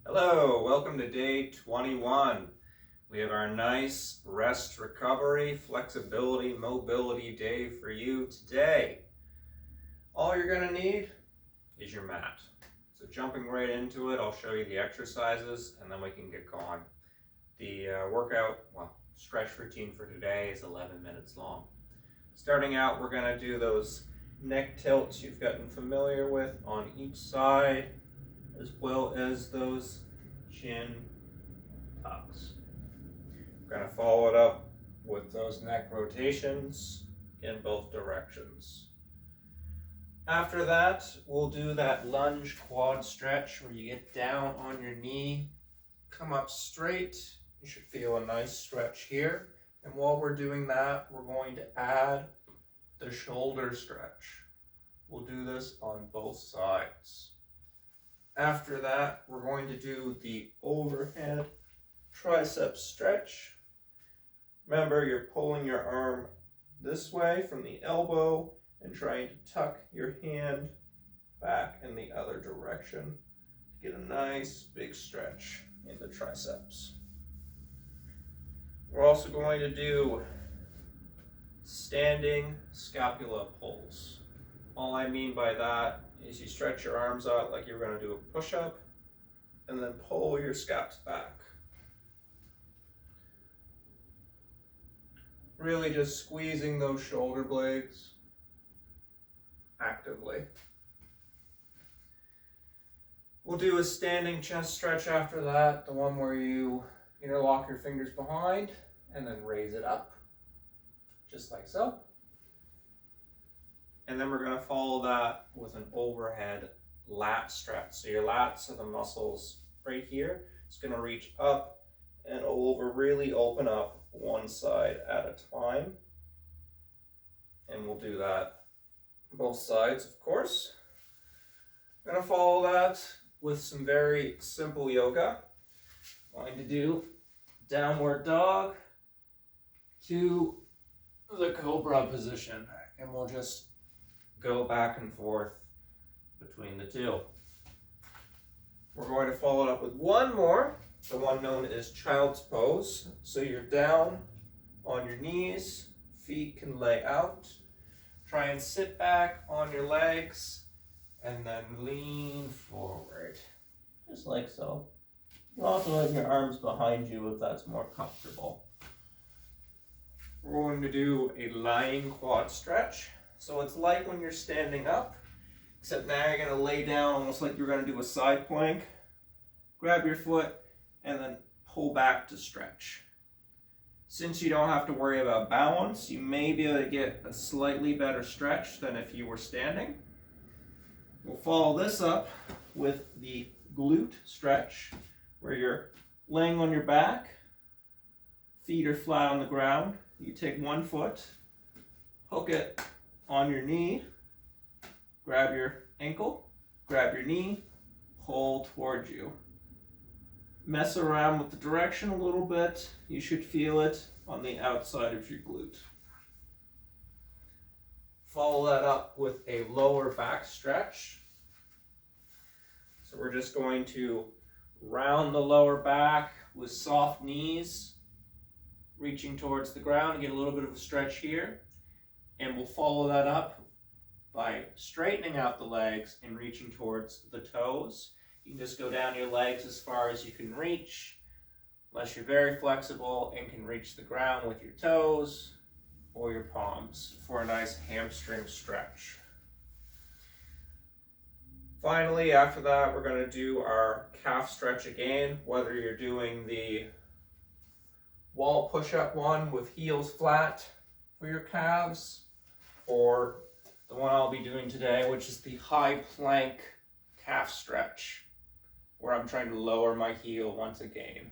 Hello, welcome to day 21. We have our nice rest, recovery, flexibility, mobility day for you today. All you're going to need is your mat. So jumping right into it, I'll show you the exercises and then we can get going. The stretch routine for today is 11 minutes long. Starting out, we're going to do those neck tilts you've gotten familiar with on each side, as well as those chin tucks. We're going to follow it up with those neck rotations in both directions. After that, we'll do that lunge quad stretch where you get down on your knee, come up straight. You should feel a nice stretch here. And while we're doing that, we're going to add the shoulder stretch. We'll do this on both sides. After that, we're going to do the overhead triceps stretch. Remember, you're pulling your arm this way from the elbow and trying to tuck your hand back in the other direction to get a nice big stretch in the triceps. We're also going to do standing scapula pulls. All I mean by that is you stretch your arms out like you're going to do a push-up and then pull your scaps back. Really just squeezing those shoulder blades actively. We'll do a standing chest stretch after that, the one where you interlock your fingers behind and then raise it up, just like so. And then we're going to follow that with an overhead lat stretch. So your lats are the muscles right here. It's going to reach up and over, really open up one side at a time. And we'll do that both sides, of course. I'm going to follow that with some very simple yoga. I'm going to do downward dog to the Cobra position. And we'll just go back and forth between the two. We're going to follow it up with one more, the one known as child's pose. So you're down on your knees, feet can lay out. Try and sit back on your legs and then lean forward, just like so. You also have your arms behind you if that's more comfortable. We're going to do a lying quad stretch. So it's like when you're standing up, except now you're going to lay down almost like you're going to do a side plank. Grab your foot and then pull back to stretch. Since you don't have to worry about balance, you may be able to get a slightly better stretch than if you were standing. We'll follow this up with the glute stretch, where you're laying on your back, feet are flat on the ground. You take one foot, hook it on your knee, grab your ankle, grab your knee, pull towards you. Mess around with the direction a little bit. You should feel it on the outside of your glute. Follow that up with a lower back stretch. So we're just going to round the lower back with soft knees, reaching towards the ground, get a little bit of a stretch here. And we'll follow that up by straightening out the legs and reaching towards the toes. You can just go down your legs as far as you can reach, unless you're very flexible and can reach the ground with your toes or your palms for a nice hamstring stretch. Finally, after that, we're going to do our calf stretch again, whether you're doing the wall push-up one with heels flat for your calves, or the one I'll be doing today, which is the high plank calf stretch, where I'm trying to lower my heel once again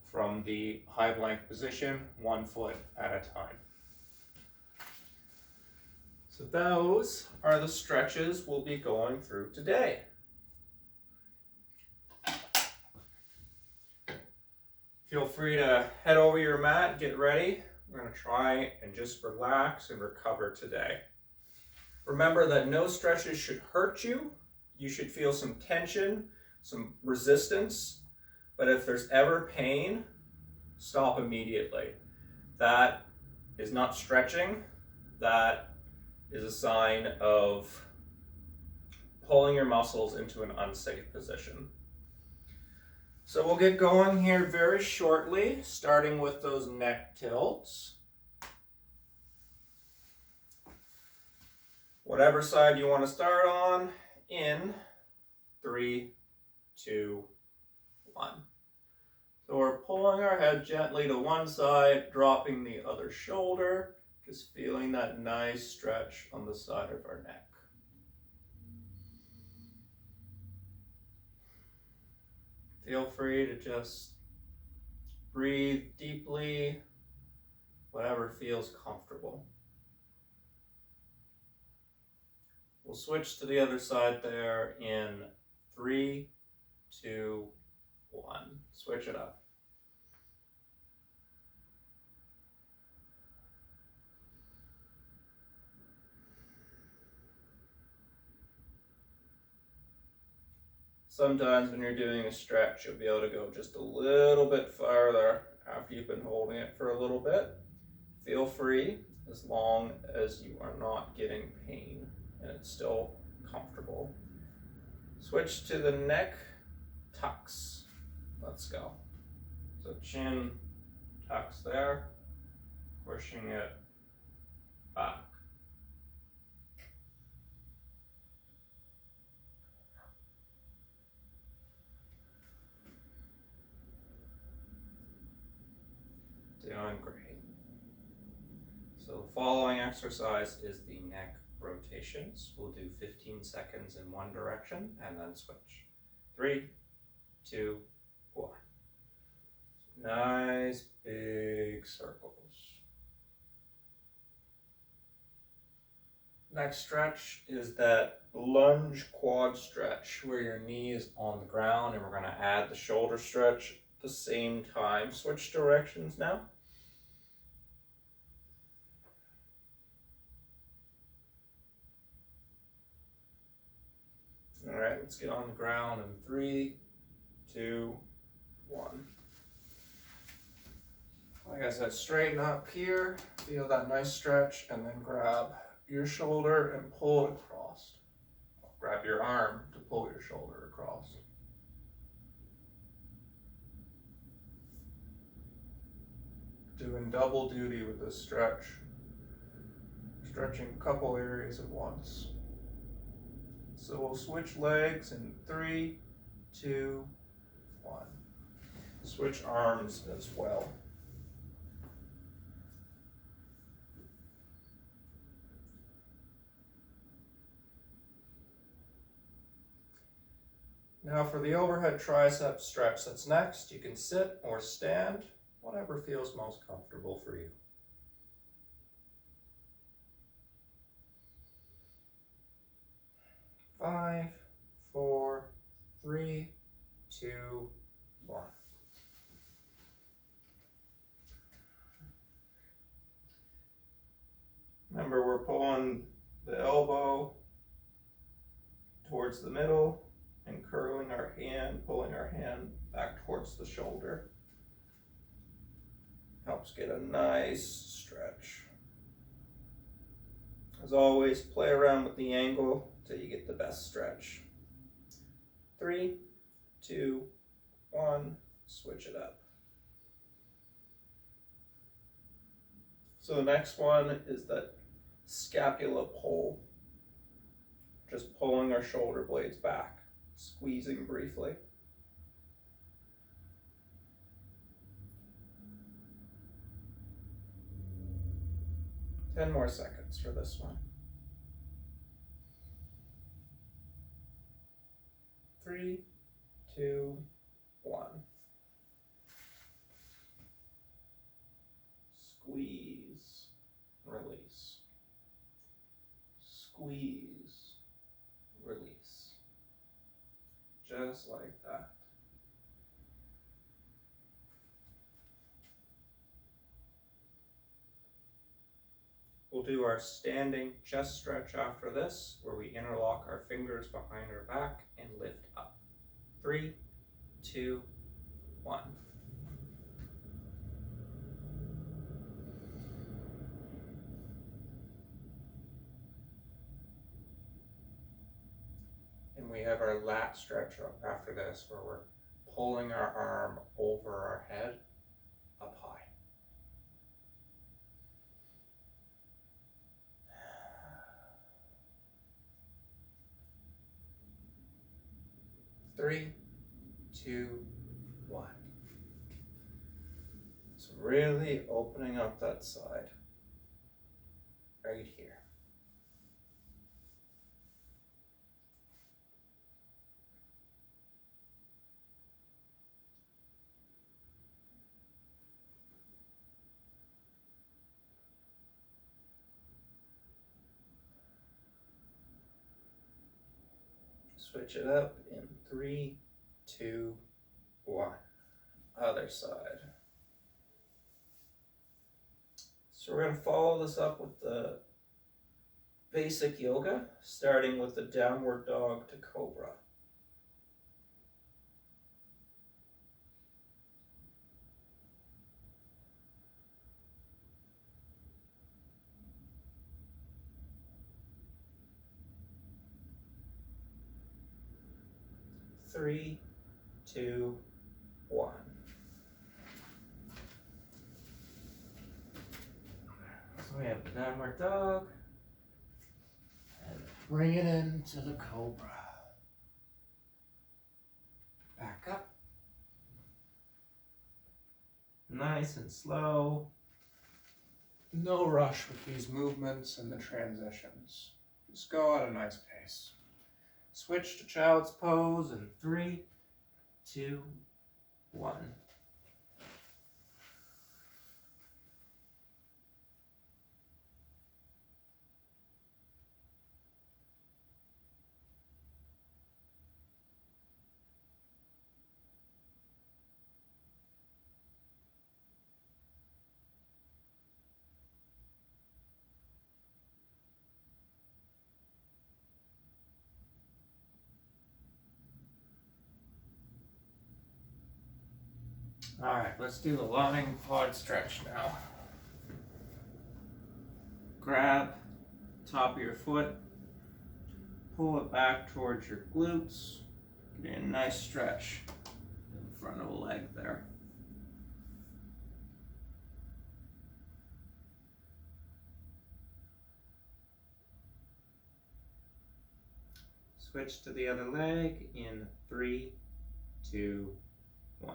from the high plank position, 1 foot at a time. So those are the stretches we'll be going through today. Feel free to head over your mat, get ready. We're going to try and just relax and recover today. Remember that no stretches should hurt you. You should feel some tension some resistance, but if there's ever pain, stop immediately. That is not stretching. That is a sign of pulling your muscles into an unsafe position. So we'll get going here very shortly, starting with those neck tilts. Whatever side you want to start on, in 3, 2, 1. So we're pulling our head gently to one side, dropping the other shoulder, just feeling that nice stretch on the side of our neck. Feel free to just breathe deeply, whatever feels comfortable. We'll switch to the other side there in 3, 2, 1. Switch it up. Sometimes when you're doing a stretch, you'll be able to go just a little bit farther after you've been holding it for a little bit. Feel free, as long as you are not getting pain and it's still comfortable. Switch to the neck tucks. Let's go. So chin tucks there, pushing it back. Doing great. So the following exercise is the neck rotations. We'll do 15 seconds in one direction and then switch. 3, 2, 1. Nice big circles. Next stretch is that lunge quad stretch where your knee is on the ground, and we're going to add the shoulder stretch at the same time. Switch directions now. All right, let's get on the ground in 3, 2, 1. Like I said, straighten up here, feel that nice stretch, and then grab your shoulder and pull it across. Grab your arm to pull your shoulder across. Doing double duty with this stretch. Stretching a couple areas at once. So we'll switch legs in 3, 2, 1. Switch arms as well. Now for the overhead tricep stretch that's next, you can sit or stand, whatever feels most comfortable for you. 5, 4, 3, 2, 1. Remember, we're pulling the elbow towards the middle and curling our hand, pulling our hand back towards the shoulder. Helps get a nice stretch. As always, play around with the angle till you get the best stretch. 3, 2, 1, switch it up. So the next one is that scapula pull. Just pulling our shoulder blades back, squeezing briefly. Ten more seconds for this one. 3, 2, 1. Squeeze, release. Squeeze, release. Just like that. We'll do our standing chest stretch after this, where we interlock our fingers behind our back and lift up. 3, 2, 1. And we have our lat stretch up after this, where we're pulling our arm over our head up high. Three, 2, 1. So really opening up that side right here. Switch it up in 3, 2, 1. Other side. So we're going to follow this up with the basic yoga, starting with the downward dog to cobra. Three, 2, 1. So we have the downward dog. And bring it into the cobra. Back up. Nice and slow. No rush with these movements and the transitions. Just go at a nice pace. Switch to child's pose in 3, 2, 1. All right, let's do the Lunge Quad Stretch now. Grab top of your foot, pull it back towards your glutes, get a nice stretch in the front of the leg there. Switch to the other leg in 3, 2, 1.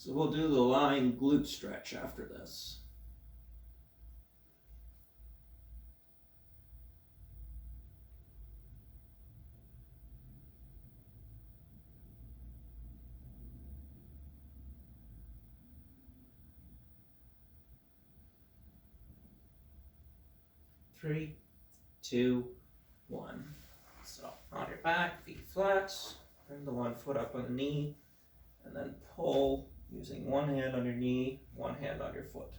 So we'll do the lying glute stretch after this. Three, 2, 1. So on your back, feet flat, bring the one foot up on the knee, and then pull using one hand on your knee, one hand on your foot.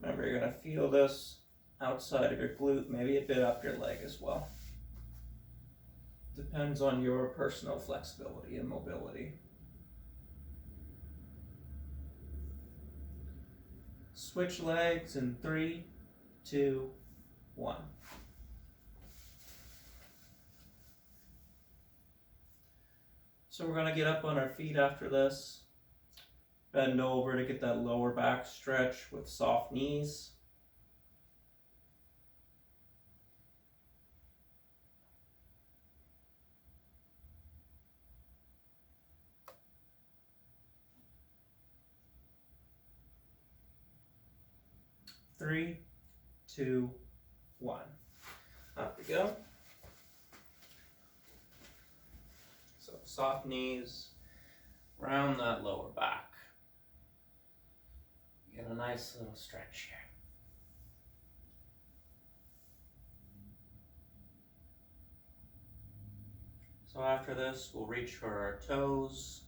Remember, you're going to feel this outside of your glute, maybe a bit up your leg as well. Depends on your personal flexibility and mobility. Switch legs in 3, 2, 1. So we're going to get up on our feet after this. Bend over to get that lower back stretch with soft knees. Three, 2, 1. Up we go. So soft knees, round that lower back. Get a nice little stretch here. So after this, we'll reach for our toes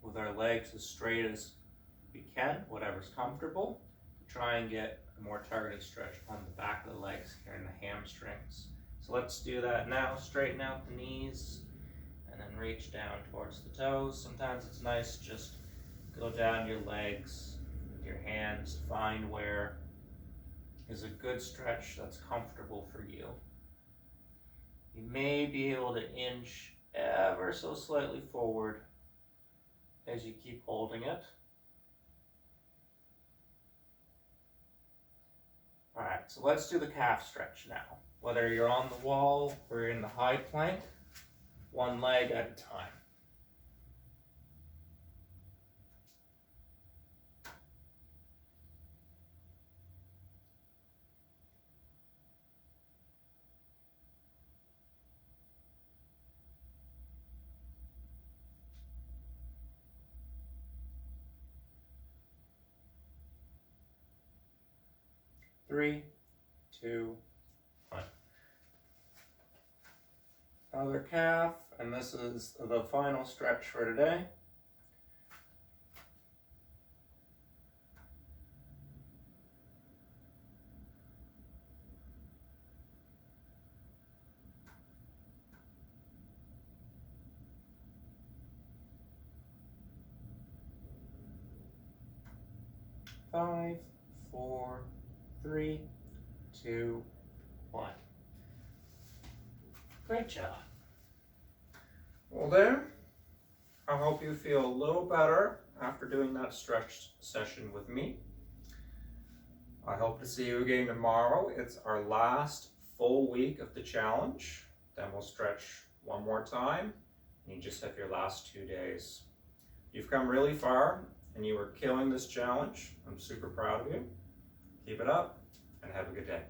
with our legs as straight as we can, whatever's comfortable. try and get a more targeted stretch on the back of the legs here in the hamstrings. So let's do that now. Straighten out the knees and then reach down towards the toes. Sometimes it's nice to just go down your legs with your hands, find where is a good stretch that's comfortable for you. You may be able to inch ever so slightly forward as you keep holding it. All right, so let's do the calf stretch now. Whether you're on the wall or you're in the high plank, one leg at a time. Three, two, one. Other calf, and this is the final stretch for today. Five, four, three, two, one. Great job. Well there, I hope you feel a little better after doing that stretch session with me. I hope to see you again tomorrow. It's our last full week of the challenge. Then we'll stretch one more time, and you just have your last 2 days. You've come really far, and you are killing this challenge. I'm super proud of you. Keep it up, and have a good day.